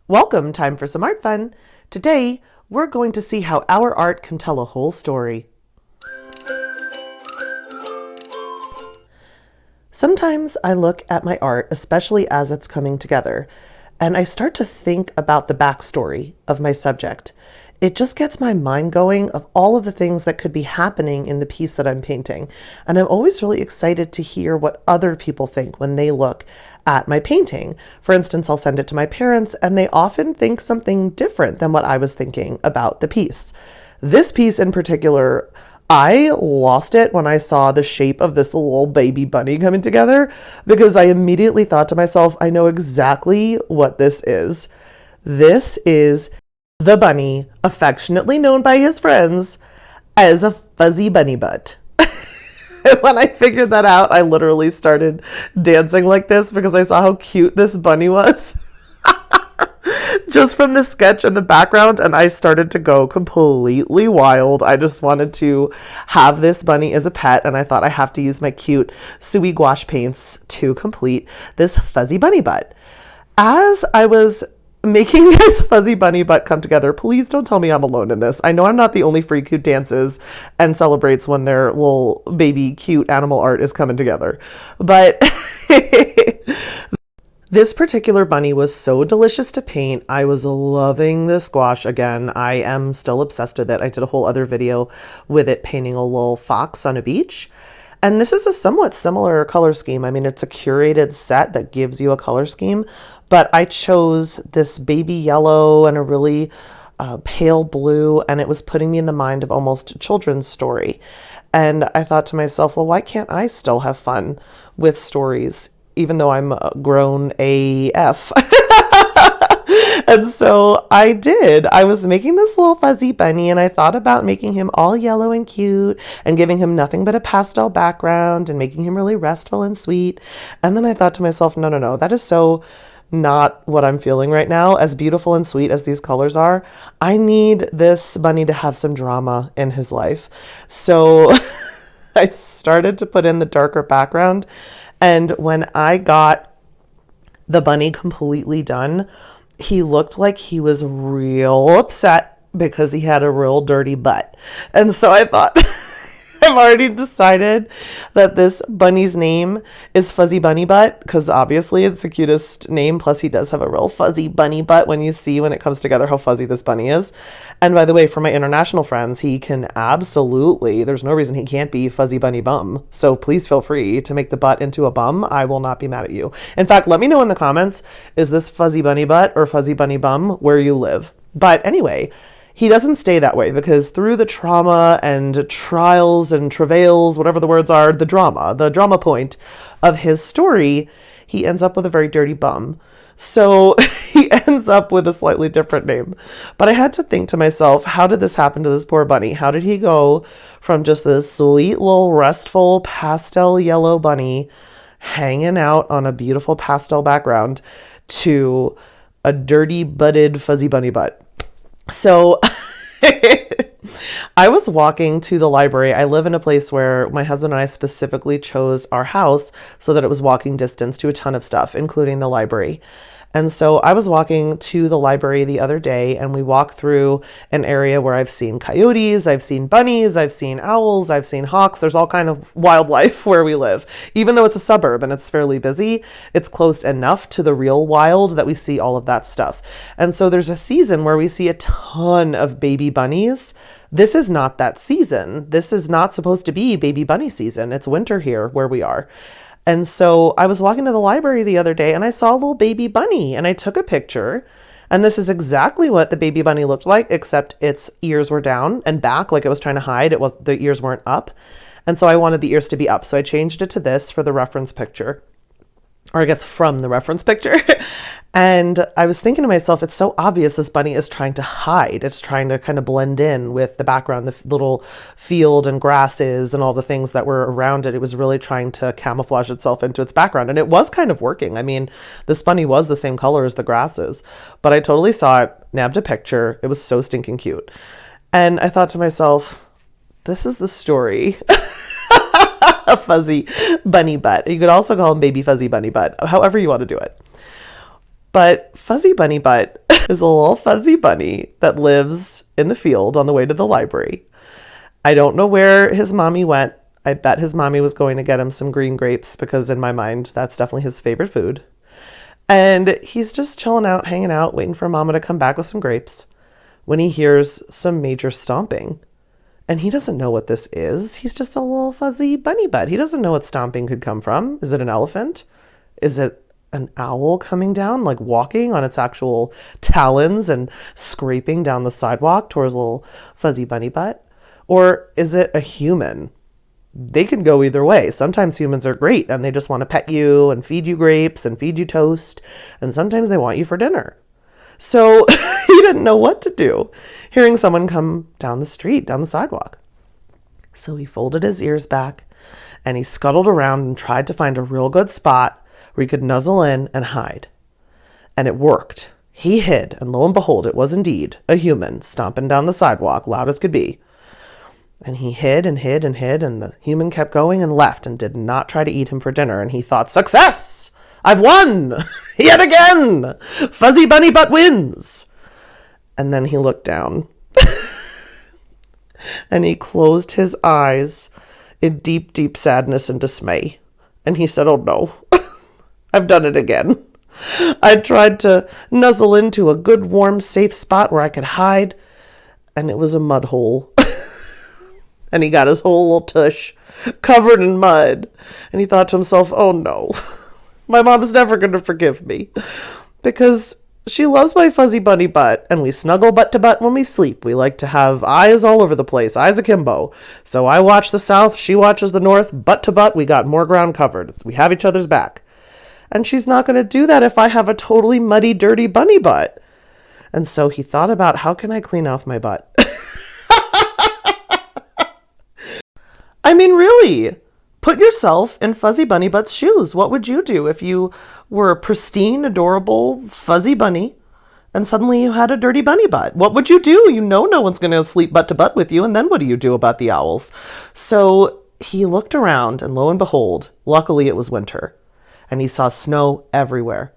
Welcome, time for some art fun. Today, we're going to see how our art can tell a whole story. Sometimes I look at my art, especially as it's coming together, and I start to think about the backstory of my subject. It just gets my mind going of all of the things that could be happening in the piece that I'm painting. And I'm always really excited to hear what other people think when they look at my painting. For instance, I'll send it to my parents and they often think something different than what I was thinking about the piece. This piece in particular, I lost it when I saw the shape of this little baby bunny coming together because I immediately thought to myself, I know exactly what this is. This is the bunny, affectionately known by his friends as a fuzzy bunny butt. When I figured that out, I literally started dancing like this because I saw how cute this bunny was. Just from the sketch in the background, and I started to go completely wild. I just wanted to have this bunny as a pet, and I thought I have to use my cute suey gouache paints to complete this fuzzy bunny butt. As I was making this fuzzy bunny butt come together, please don't tell me I'm alone in this. I know I'm not the only freak who dances and celebrates when their little baby cute animal art is coming together. But this particular bunny was so delicious to paint. I was loving the gouache again. I am still obsessed with it. I did a whole other video with it painting a little fox on a beach. And this is a somewhat similar color scheme. I mean, it's a curated set that gives you a color scheme, but I chose this baby yellow and a really pale blue, and it was putting me in the mind of almost a children's story. And I thought to myself, well, why can't I still have fun with stories, even though I'm grown AF? And so I did. I was making this little fuzzy bunny and I thought about making him all yellow and cute and giving him nothing but a pastel background and making him really restful and sweet. And then I thought to myself, no, that is so not what I'm feeling right now. As beautiful and sweet as these colors are, I need this bunny to have some drama in his life. So I started to put in the darker background. And when I got the bunny completely done, he looked like he was real upset because he had a real dirty butt. And so I thought, I've already decided that this bunny's name is Fuzzy Bunny Butt because obviously it's the cutest name. Plus he does have a real fuzzy bunny butt when you see when it comes together how fuzzy this bunny is. And by the way, for my international friends, he can absolutely, there's no reason he can't be Fuzzy Bunny Bum. So please feel free to make the butt into a bum. I will not be mad at you. In fact, let me know in the comments, is this Fuzzy Bunny Butt or Fuzzy Bunny Bum where you live? But anyway, he doesn't stay that way because through the trauma and trials and travails, whatever the words are, the drama point of his story, he ends up with a very dirty bum. So he ends up with a slightly different name. But I had to think to myself, how did this happen to this poor bunny? How did he go from just this sweet little restful pastel yellow bunny hanging out on a beautiful pastel background to a dirty butted fuzzy bunny butt? So I was walking to the library. I live in a place where my husband and I specifically chose our house so that it was walking distance to a ton of stuff, including the library. And so I was walking to the library the other day and we walked through an area where I've seen coyotes, I've seen bunnies, I've seen owls, I've seen hawks. There's all kind of wildlife where we live. Even though it's a suburb and it's fairly busy, it's close enough to the real wild that we see all of that stuff. And so there's a season where we see a ton of baby bunnies. This is not that season. This is not supposed to be baby bunny season. It's winter here where we are. And so I was walking to the library the other day and I saw a little baby bunny and I took a picture. And this is exactly what the baby bunny looked like, except its ears were down and back like it was trying to hide. The ears weren't up. And so I wanted the ears to be up. So I changed it to this for the reference picture. Or I guess from the reference picture. And I was thinking to myself, it's so obvious this bunny is trying to hide. It's trying to kind of blend in with the background, the little field and grasses and all the things that were around it. It was really trying to camouflage itself into its background. And it was kind of working. I mean, this bunny was the same color as the grasses. But I totally saw it, nabbed a picture. It was so stinking cute. And I thought to myself, this is the story. A fuzzy bunny butt. You could also call him baby fuzzy bunny butt, however you want to do it. But fuzzy bunny butt is a little fuzzy bunny that lives in the field on the way to the library. I don't know where his mommy went. I bet his mommy was going to get him some green grapes because in my mind, that's definitely his favorite food. And he's just chilling out, hanging out, waiting for mama to come back with some grapes when he hears some major stomping. And he doesn't know what this is. He's just a little fuzzy bunny butt. He doesn't know what stomping could come from. Is it an elephant? Is it an owl coming down, like walking on its actual talons and scraping down the sidewalk towards little fuzzy bunny butt? Or is it a human? They can go either way. Sometimes humans are great and they just want to pet you and feed you grapes and feed you toast. And sometimes they want you for dinner. So he didn't know what to do, hearing someone come down the street, down the sidewalk. So he folded his ears back and he scuttled around and tried to find a real good spot where he could nuzzle in and hide. And it worked. He hid, and lo and behold, it was indeed a human stomping down the sidewalk, loud as could be. And he hid and hid and hid, and the human kept going and left and did not try to eat him for dinner. And he thought, success! I've won! Yet again! Fuzzy Bunny Butt wins! And then he looked down. And he closed his eyes in deep, deep sadness and dismay. And he said, oh no, I've done it again. I tried to nuzzle into a good, warm, safe spot where I could hide, and it was a mud hole. And he got his whole little tush covered in mud. And he thought to himself, oh no, my mom's never going to forgive me because she loves my fuzzy bunny butt and we snuggle butt to butt when we sleep. We like to have eyes all over the place, eyes akimbo. So I watch the south, she watches the north, butt to butt, we got more ground covered. We have each other's back. And she's not going to do that if I have a totally muddy, dirty bunny butt. And so he thought about, how can I clean off my butt? I mean, really, put yourself in Fuzzy Bunny Butt's shoes. What would you do if you were a pristine, adorable, fuzzy bunny and suddenly you had a dirty bunny butt? What would you do? You know no one's going to sleep butt to butt with you, and then what do you do about the owls? So he looked around, and lo and behold, luckily it was winter, and he saw snow everywhere.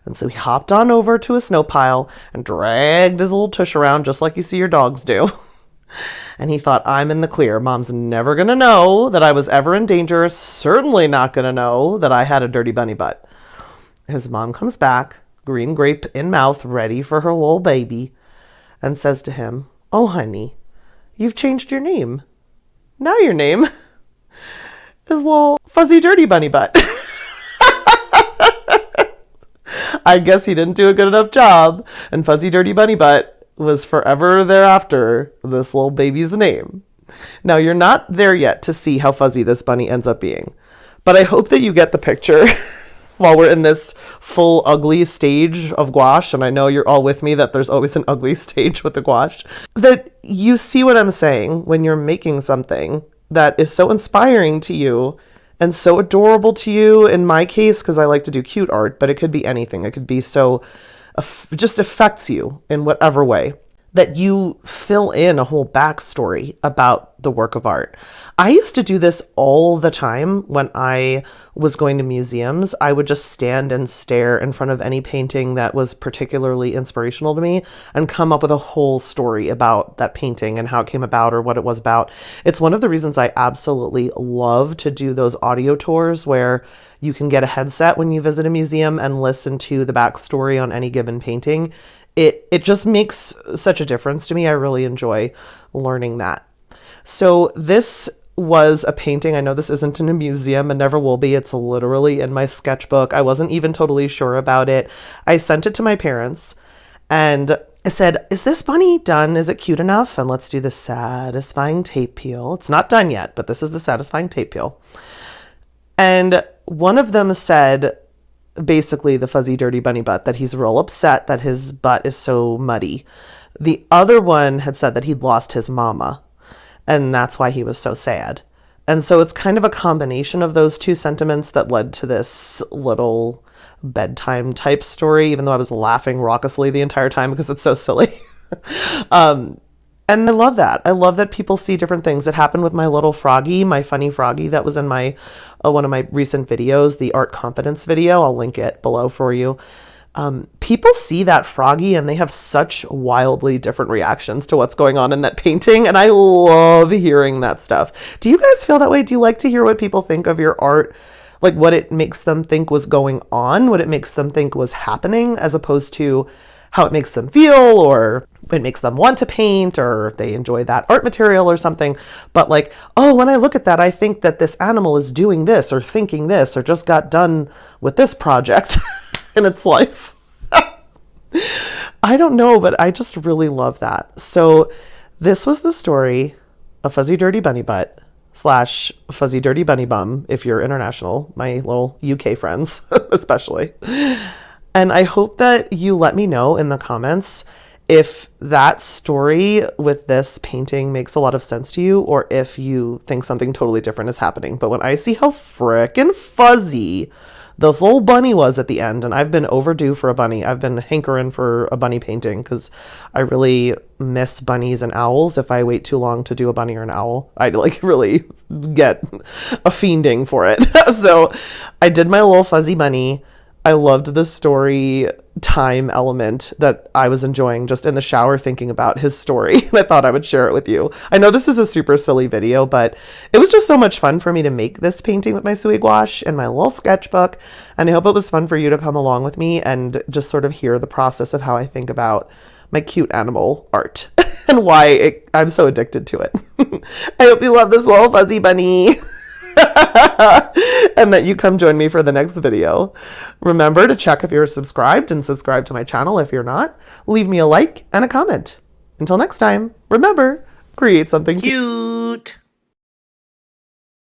And so he hopped on over to a snow pile and dragged his little tush around just like you see your dogs do. And he thought, I'm in the clear. Mom's never going to know that I was ever in danger. Certainly not going to know that I had a dirty bunny butt. His mom comes back, green grape in mouth, ready for her little baby, and says to him, oh, honey, you've changed your name. Now your name is little fuzzy dirty bunny butt. I guess he didn't do a good enough job, and fuzzy dirty bunny butt was forever thereafter this little baby's name. Now, you're not there yet to see how fuzzy this bunny ends up being, but I hope that you get the picture while we're in this full ugly stage of gouache, and I know you're all with me that there's always an ugly stage with the gouache, that you see what I'm saying when you're making something that is so inspiring to you and so adorable to you, in my case, because I like to do cute art, but it could be anything. It could be so just affects you in whatever way, that you fill in a whole backstory about the work of art. I used to do this all the time when I was going to museums. I would just stand and stare in front of any painting that was particularly inspirational to me and come up with a whole story about that painting and how it came about or what it was about. It's one of the reasons I absolutely love to do those audio tours where you can get a headset when you visit a museum and listen to the backstory on any given painting. It just makes such a difference to me. I really enjoy learning that. So this was a painting. I know this isn't in a museum and never will be. It's literally in my sketchbook. I wasn't even totally sure about it. I sent it to my parents and I said, is this bunny done? Is it cute enough? And let's do the satisfying tape peel. It's not done yet, but this is the satisfying tape peel. And one of them said, basically the fuzzy dirty bunny butt, that he's real upset that his butt is so muddy. The other one had said that he'd lost his mama, and that's why he was so sad. And so it's kind of a combination of those two sentiments that led to this little bedtime type story, even though I was laughing raucously the entire time because it's so silly. And I love that. I love that people see different things. It happened with my little froggy, my funny froggy that was in my one of my recent videos, the art confidence video. I'll link it below for you. People see that froggy and they have such wildly different reactions to what's going on in that painting. And I love hearing that stuff. Do you guys feel that way? Do you like to hear what people think of your art? Like what it makes them think was going on, what it makes them think was happening, as opposed to how it makes them feel, or it makes them want to paint, or if they enjoy that art material or something. But like, oh, when I look at that, I think that this animal is doing this or thinking this or just got done with this project in its life. I don't know, but I just really love that. So this was the story of Fuzzy Dirty Bunny Butt / Fuzzy Dirty Bunny Bum, if you're international, my little UK friends especially. And I hope that you let me know in the comments if that story with this painting makes a lot of sense to you, or if you think something totally different is happening. But when I see how frickin' fuzzy this little bunny was at the end, and I've been overdue for a bunny. I've been hankering for a bunny painting because I really miss bunnies and owls. If I wait too long to do a bunny or an owl, I like really get a fiending for it. So I did my little fuzzy bunny. I loved the story time element that I was enjoying just in the shower thinking about his story. And I thought I would share it with you. I know this is a super silly video, but it was just so much fun for me to make this painting with my sous gouache and my little sketchbook. And I hope it was fun for you to come along with me and just sort of hear the process of how I think about my cute animal art and why I'm so addicted to it. I hope you love this little fuzzy bunny. And that you come join me for the next video. Remember to check if you're subscribed and subscribe to my channel if you're not. Leave me a like and a comment. Until next time, remember, create something cute.